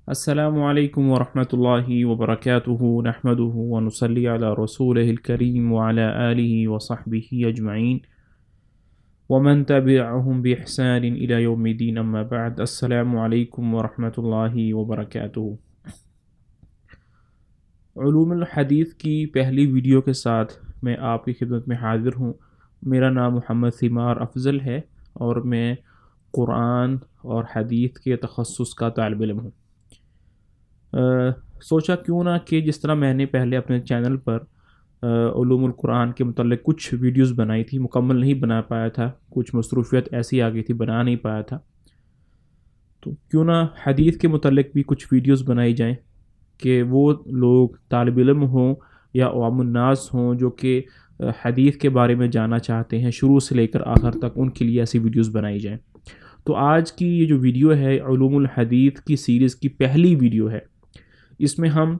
السلام علیکم ورحمۃ اللہ وبرکاتہ نحمدہ ونصلی علی رسولہ الکریم وعلی آلہ وصحبہ اجمعین ومن تبعہم بإحسان الی یوم الدین اما بعد السلام علیکم ورحمۃ اللہ وبرکاتہ۔ علوم الحدیث کی پہلی ویڈیو کے ساتھ میں آپ کی خدمت میں حاضر ہوں۔ میرا نام محمد ثمار افضل ہے اور میں قرآن اور حدیث کے تخصص کا طالب علم ہوں۔ سوچا کیوں نہ کہ جس طرح میں نے پہلے اپنے چینل پر علوم القرآن کے متعلق کچھ ویڈیوز بنائی تھی، مکمل نہیں بنا پایا تھا، کچھ مصروفیت ایسی آ گئی تھی بنا نہیں پایا تھا، تو کیوں نہ حدیث کے متعلق بھی کچھ ویڈیوز بنائی جائیں کہ وہ لوگ طالب علم ہوں یا عوام الناس ہوں جو کہ حدیث کے بارے میں جاننا چاہتے ہیں، شروع سے لے کر آخر تک ان کے لیے ایسی ویڈیوز بنائی جائیں۔ تو آج کی یہ جو ویڈیو ہے علوم الحدیث کی سیریز کی پہلی ویڈیو ہے۔ اس میں ہم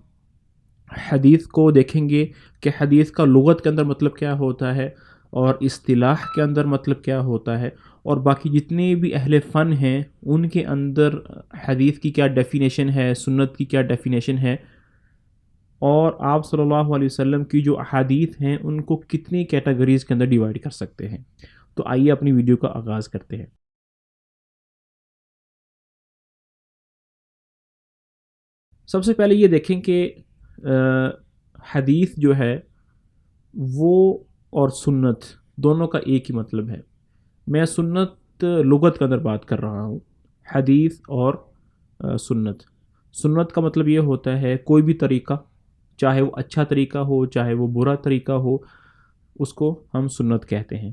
حدیث کو دیکھیں گے کہ حدیث کا لغت کے اندر مطلب کیا ہوتا ہے اور اصطلاح کے اندر مطلب کیا ہوتا ہے، اور باقی جتنے بھی اہل فن ہیں ان کے اندر حدیث کی کیا ڈیفینیشن ہے، سنت کی کیا ڈیفینیشن ہے، اور آپ صلی اللہ علیہ وسلم کی جو احادیث ہیں ان کو کتنی کیٹیگریز کے اندر ڈیوائڈ کر سکتے ہیں۔ تو آئیے اپنی ویڈیو کا آغاز کرتے ہیں۔ سب سے پہلے یہ دیکھیں کہ حدیث جو ہے وہ اور سنت دونوں کا ایک ہی مطلب ہے۔ میں سنت لغت کے اندر بات کر رہا ہوں، حدیث اور سنت کا مطلب یہ ہوتا ہے کوئی بھی طریقہ، چاہے وہ اچھا طریقہ ہو چاہے وہ برا طریقہ ہو، اس کو ہم سنت کہتے ہیں۔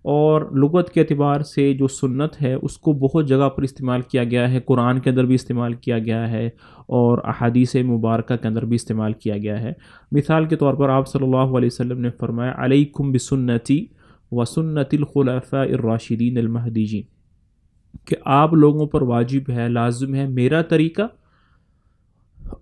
اور لغت کے اعتبار سے جو سنت ہے اس کو بہت جگہ پر استعمال کیا گیا ہے، قرآن کے اندر بھی استعمال کیا گیا ہے اور احادیث مبارکہ کے اندر بھی استعمال کیا گیا ہے۔ مثال کے طور پر آپ صلی اللہ علیہ وسلم نے فرمایا علیکم بسنتی وسنت الخلفاء الراشدین المہدیین، کہ آپ لوگوں پر واجب ہے، لازم ہے میرا طریقہ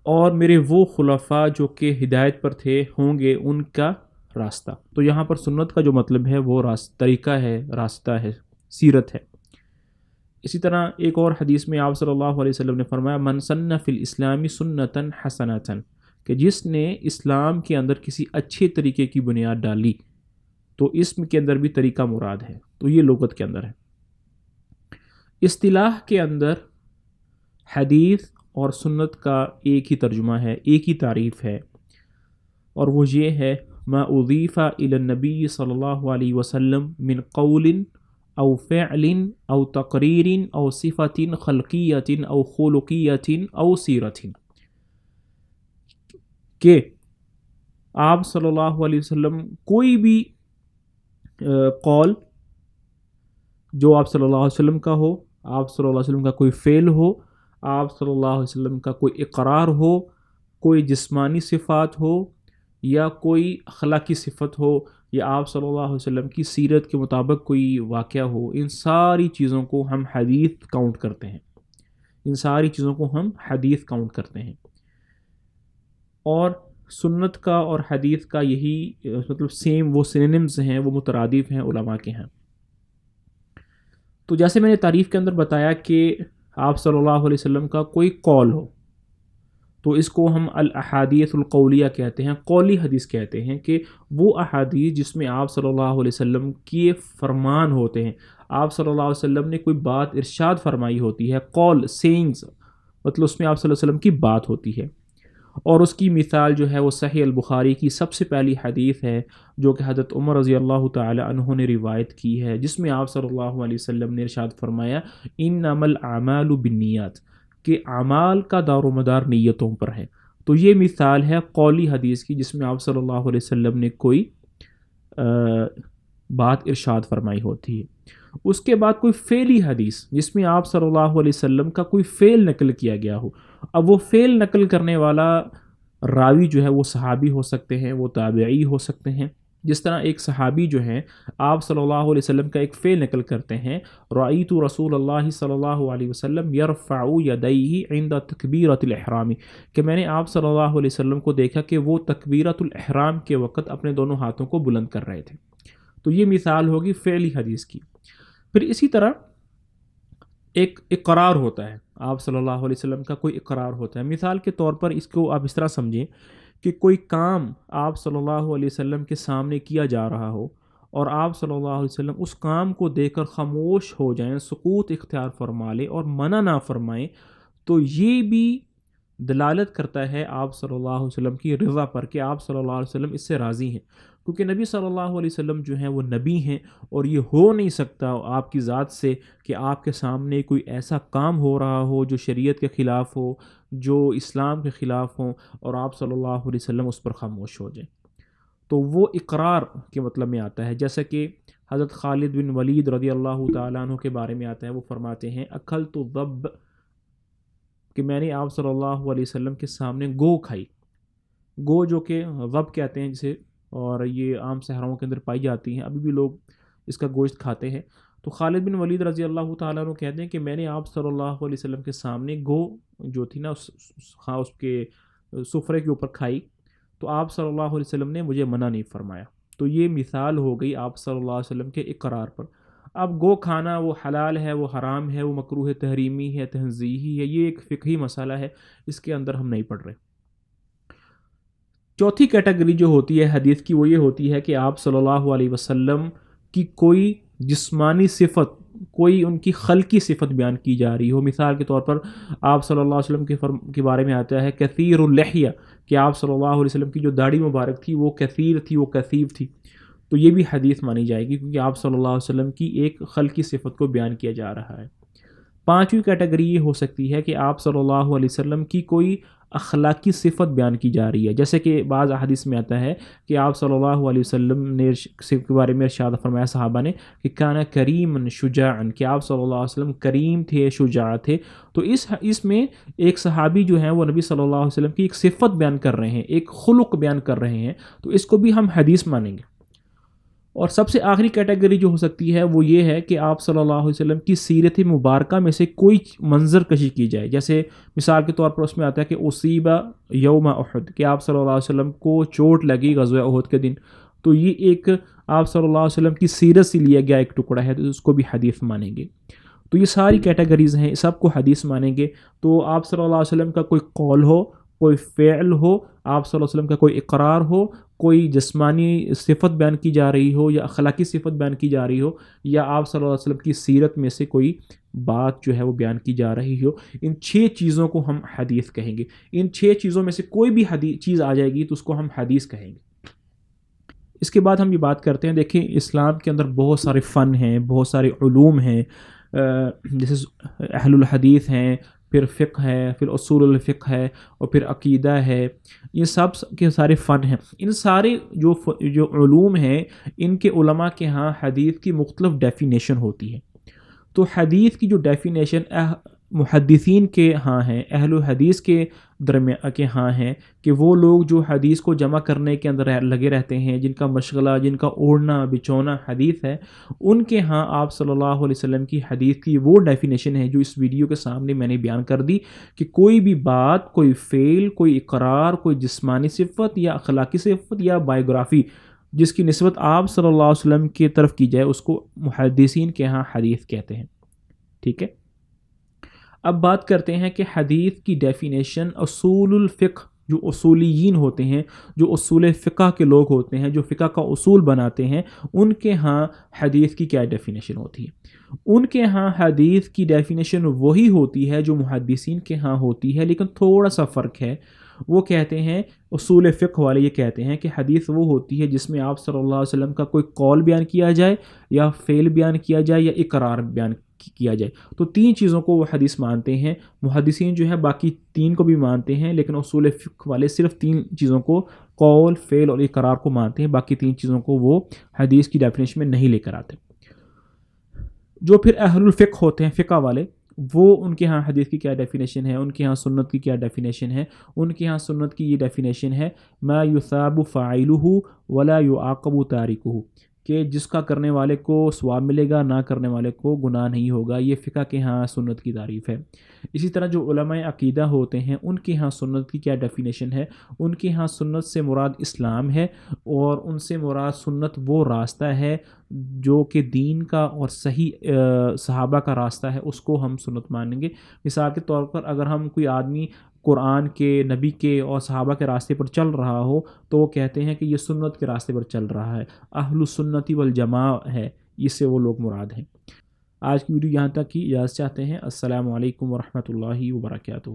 اور میرے وہ خلفاء جو کہ ہدایت پر تھے ہوں گے ان کا راستہ۔ تو یہاں پر سنت کا جو مطلب ہے وہ طریقہ ہے، راستہ ہے، سیرت ہے۔ اسی طرح ایک اور حدیث میں آپ صلی اللہ علیہ وسلم نے فرمایا من سن فی الاسلام سنتا حسنتا، کہ جس نے اسلام کے اندر کسی اچھے طریقے کی بنیاد ڈالی، تو اسم کے اندر بھی طریقہ مراد ہے، تو یہ لغت کے اندر ہے۔ اصطلاح کے اندر حدیث اور سنت کا ایک ہی ترجمہ ہے، ایک ہی تعریف ہے، اور وہ یہ ہے ما اضیف الی النبی صلی اللہ علیہ وسلم من قول او فعل او تقریر او صفت خلقیت او خلقیت او سیرت، کہ آپ صلی اللہ علیہ وسلم کوئی بھی قول جو آپ صلی اللہ علیہ وسلم کا ہو، آپ صلی اللہ علیہ وسلم کا کوئی فعل ہو، آپ صلی اللہ علیہ وسلم کا کوئی اقرار ہو، کوئی جسمانی صفات ہو یا کوئی اخلاقی صفت ہو، یا آپ صلی اللہ علیہ وسلم کی سیرت کے مطابق کوئی واقعہ ہو، ان ساری چیزوں کو ہم حدیث کاؤنٹ کرتے ہیں، ان ساری چیزوں کو ہم حدیث کاؤنٹ کرتے ہیں۔ اور سنت کا اور حدیث کا یہی مطلب سیم، وہ سینونیمز ہیں، وہ مترادف ہیں علماء کے ہیں۔ تو جیسے میں نے تعریف کے اندر بتایا کہ آپ صلی اللہ علیہ وسلم کا کوئی قول ہو تو اس کو ہم الاحادیث القولیہ کہتے ہیں، قولی حدیث کہتے ہیں، کہ وہ احادیث جس میں آپ صلی اللہ علیہ وسلم کی فرمان ہوتے ہیں، آپ صلی اللہ علیہ وسلم نے کوئی بات ارشاد فرمائی ہوتی ہے، قول سینگز، مطلب اس میں آپ صلی اللہ علیہ وسلم کی بات ہوتی ہے۔ اور اس کی مثال جو ہے وہ صحیح البخاری کی سب سے پہلی حدیث ہے جو کہ حضرت عمر رضی اللہ تعالی عنہ نے روایت کی ہے، جس میں آپ صلی اللہ علیہ وسلم نے ارشاد فرمایا انما الاعمال بالنیات، کہ اعمال کا دار و مدار نیتوں پر ہے۔ تو یہ مثال ہے قولی حدیث کی جس میں آپ صلی اللہ علیہ وسلم نے کوئی بات ارشاد فرمائی ہوتی ہے۔ اس کے بعد کوئی فعلی حدیث جس میں آپ صلی اللہ علیہ وسلم کا کوئی فعل نقل کیا گیا ہو، اب وہ فعل نقل کرنے والا راوی جو ہے وہ صحابی ہو سکتے ہیں، وہ تابعی ہو سکتے ہیں۔ جس طرح ایک صحابی جو ہیں آپ صلی اللہ علیہ وسلم کا ایک فعل نقل کرتے ہیں، رأیت رسول اللہ صلی اللہ علیہ وسلم یرفع یدیہ عند تکبیرۃ الاحرام، کہ میں نے آپ صلی اللہ علیہ وسلم کو دیکھا کہ وہ تکبیرۃ الاحرام کے وقت اپنے دونوں ہاتھوں کو بلند کر رہے تھے۔ تو یہ مثال ہوگی فعلی حدیث کی۔ پھر اسی طرح ایک اقرار ہوتا ہے، آپ صلی اللہ علیہ وسلم کا کوئی اقرار ہوتا ہے. مثال کے طور پر اس کو آپ اس طرح سمجھیں کہ کوئی کام آپ صلی اللہ علیہ وسلم کے سامنے کیا جا رہا ہو اور آپ صلی اللہ علیہ وسلم اس کام کو دیکھ کر خاموش ہو جائیں، سکوت اختیار فرما لیں اور منع نہ فرمائیں، تو یہ بھی دلالت کرتا ہے آپ صلی اللہ علیہ وسلم کی رضا پر کہ آپ صلی اللہ علیہ وسلم اس سے راضی ہیں. کیونکہ نبی صلی اللہ علیہ وسلم جو ہیں وہ نبی ہیں، اور یہ ہو نہیں سکتا آپ کی ذات سے کہ آپ کے سامنے کوئی ایسا کام ہو رہا ہو جو شریعت کے خلاف ہو، جو اسلام کے خلاف ہوں، اور آپ صلی اللہ علیہ وسلم اس پر خاموش ہو جائیں. تو وہ اقرار کے مطلب میں آتا ہے. جیسا کہ حضرت خالد بن ولید رضی اللہ تعالیٰ عنہ کے بارے میں آتا ہے، وہ فرماتے ہیں اکلت الضب، کہ میں نے آپ صلی اللہ علیہ وسلم کے سامنے گو کھائی. گو جو کہ ضب کہتے ہیں جسے، اور یہ عام صحراؤں کے اندر پائی جاتی ہیں، ابھی بھی لوگ اس کا گوشت کھاتے ہیں. تو خالد بن ولید رضی اللہ تعالیٰ عنہ کہتے ہیں کہ میں نے آپ صلی اللہ علیہ وسلم کے سامنے گو جو تھی نا اس کے سفرے کے اوپر کھائی، تو آپ صلی اللہ علیہ وسلم نے مجھے منع نہیں فرمایا. تو یہ مثال ہو گئی آپ صلی اللہ علیہ وسلم کے اقرار پر. اب گو کھانا وہ حلال ہے، وہ حرام ہے، وہ مکروہ تحریمی ہے، تنزیہی ہے، یہ ایک فقہی مسئلہ ہے، اس کے اندر ہم نہیں پڑھ رہے. چوتھی کیٹیگری جو ہوتی ہے حدیث کی، وہ یہ ہوتی ہے کہ آپ صلی اللہ علیہ وسلم کی کوئی جسمانی صفت، کوئی ان کی خلقی صفت بیان کی جا رہی ہو. مثال کے طور پر آپ صلی اللہ علیہ وسلم کے بارے میں آتا ہے کثیر اللحیہ، کہ آپ صلی اللہ علیہ وسلم کی جو داڑھی مبارک تھی وہ کثیر تھی، وہ کثیف تھی. تو یہ بھی حدیث مانی جائے گی، کیونکہ آپ صلی اللہ علیہ وسلم کی ایک خلقی صفت کو بیان کیا جا رہا ہے. پانچویں کیٹیگری یہ ہو سکتی ہے کہ آپ صلی اللہ علیہ وسلم کی کوئی اخلاقی صفت بیان کی جا رہی ہے. جیسے کہ بعض احادیث میں آتا ہے کہ آپ صلی اللہ علیہ وسلم نے کے بارے میں ارشاد فرمایا صحابہ نے کہ کانا کریم شجاعن، کہ آپ صلی اللہ علیہ وسلم کریم تھے، شجاع تھے. تو اس میں ایک صحابی جو ہیں وہ نبی صلی اللہ علیہ وسلم کی ایک صفت بیان کر رہے ہیں، ایک خلق بیان کر رہے ہیں، تو اس کو بھی ہم حدیث مانیں گے. اور سب سے آخری کیٹیگری جو ہو سکتی ہے وہ یہ ہے کہ آپ صلی اللہ علیہ وسلم کی سیرت مبارکہ میں سے کوئی منظر کشی کی جائے. جیسے مثال کے طور پر اس میں آتا ہے کہ اصیبہ یوم احد، کہ آپ صلی اللہ علیہ وسلم کو چوٹ لگی غزوہ احد کے دن. تو یہ ایک آپ صلی اللہ علیہ وسلم کی سیرت سے لیا گیا ایک ٹکڑا ہے، تو اس کو بھی حدیث مانیں گے. تو یہ ساری کیٹیگریز ہیں، سب کو حدیث مانیں گے. تو آپ صلی اللہ علیہ وسلم کا کوئی قول ہو، کوئی فعل ہو، آپ صلی اللہ علیہ وسلم کا کوئی اقرار ہو، کوئی جسمانی صفت بیان کی جا رہی ہو یا اخلاقی صفت بیان کی جا رہی ہو، یا آپ صلی اللہ علیہ وسلم کی سیرت میں سے کوئی بات جو ہے وہ بیان کی جا رہی ہو، ان 6 چیزوں کو ہم حدیث کہیں گے. ان 6 چیزوں میں سے کوئی بھی چیز آ جائے گی تو اس کو ہم حدیث کہیں گے. اس کے بعد ہم یہ بات کرتے ہیں، دیکھیں اسلام کے اندر بہت سارے فن ہیں، بہت سارے علوم ہیں، جیسے اہل الحدیث ہیں، پھر فقہ ہے، پھر اصول الفقہ ہے، اور پھر عقیدہ ہے. یہ سب کے سارے فن ہیں. ان سارے جو علوم ہیں، ان کے علماء کے ہاں حدیث کی مختلف ڈیفینیشن ہوتی ہے. تو حدیث کی جو ڈیفینیشن محدثین کے ہاں ہیں، اہل الحدیث کے درمیان کے ہاں ہیں، کہ وہ لوگ جو حدیث کو جمع کرنے کے اندر لگے رہتے ہیں، جن کا مشغلہ، جن کا اوڑھنا بچھونا حدیث ہے، ان کے ہاں آپ صلی اللہ علیہ وسلم کی حدیث کی وہ ڈیفینیشن ہے جو اس ویڈیو کے سامنے میں نے بیان کر دی، کہ کوئی بھی بات، کوئی فعل، کوئی اقرار، کوئی جسمانی صفت یا اخلاقی صفت یا بائیوگرافی جس کی نسبت آپ صلی اللہ علیہ وسلم کی طرف کی جائے، اس کو محدثین کے ہاں حدیث کہتے ہیں. ٹھیک ہے. اب بات کرتے ہیں کہ حدیث کی ڈیفینیشن اصول الفقہ، جو اصولیین ہوتے ہیں، جو اصول فقہ کے لوگ ہوتے ہیں، جو فقہ کا اصول بناتے ہیں، ان کے ہاں حدیث کی کیا ڈیفینیشن ہوتی ہے. ان کے ہاں حدیث کی ڈیفینیشن وہی ہوتی ہے جو محدثین کے ہاں ہوتی ہے، لیکن تھوڑا سا فرق ہے. وہ کہتے ہیں، اصول فقہ والے یہ کہتے ہیں کہ حدیث وہ ہوتی ہے جس میں آپ صلی اللہ علیہ وسلم کا کوئی قول بیان کیا جائے، یا فعل بیان کیا جائے، یا اقرار بیان کیا جائے. تو 3 چیزوں کو وہ حدیث مانتے ہیں. محدثین جو ہے باقی 3 کو بھی مانتے ہیں، لیکن اصول فقہ والے صرف 3 چیزوں کو، قول، فعل اور اقرار کو مانتے ہیں. باقی 3 چیزوں کو وہ حدیث کی ڈیفینیشن میں نہیں لے کر آتے. جو پھر اہل الفقہ ہوتے ہیں، فقہ والے، وہ ان کے ہاں حدیث کی کیا ڈیفینیشن ہے، ان کے ہاں سنت کی کیا ڈیفینیشن ہے. ان کے ہاں سنت کی یہ ڈیفینیشن ہے ما یثاب فاعلہ ولا یعاقب تارکہ، کہ جس کا کرنے والے کو ثواب ملے گا، نہ کرنے والے کو گناہ نہیں ہوگا. یہ فقہ کے ہاں سنت کی تعریف ہے. اسی طرح جو علماء عقیدہ ہوتے ہیں، ان کے ہاں سنت کی کیا ڈیفینیشن ہے. ان کے ہاں سنت سے مراد اسلام ہے، اور ان سے مراد سنت وہ راستہ ہے جو کہ دین کا اور صحیح صحابہ کا راستہ ہے اس کو ہم سنت مانیں گے۔ مثال کے طور پر اگر ہم کوئی آدمی قرآن کے، نبی کے اور صحابہ کے راستے پر چل رہا ہو تو وہ کہتے ہیں کہ یہ سنت کے راستے پر چل رہا ہے، اہل السنتی والجماع ہے، اس سے وہ لوگ مراد ہیں۔ آج کی ویڈیو یہاں تک کی، اجازت چاہتے ہیں۔ السلام علیکم ورحمۃ اللہ وبرکاتہ۔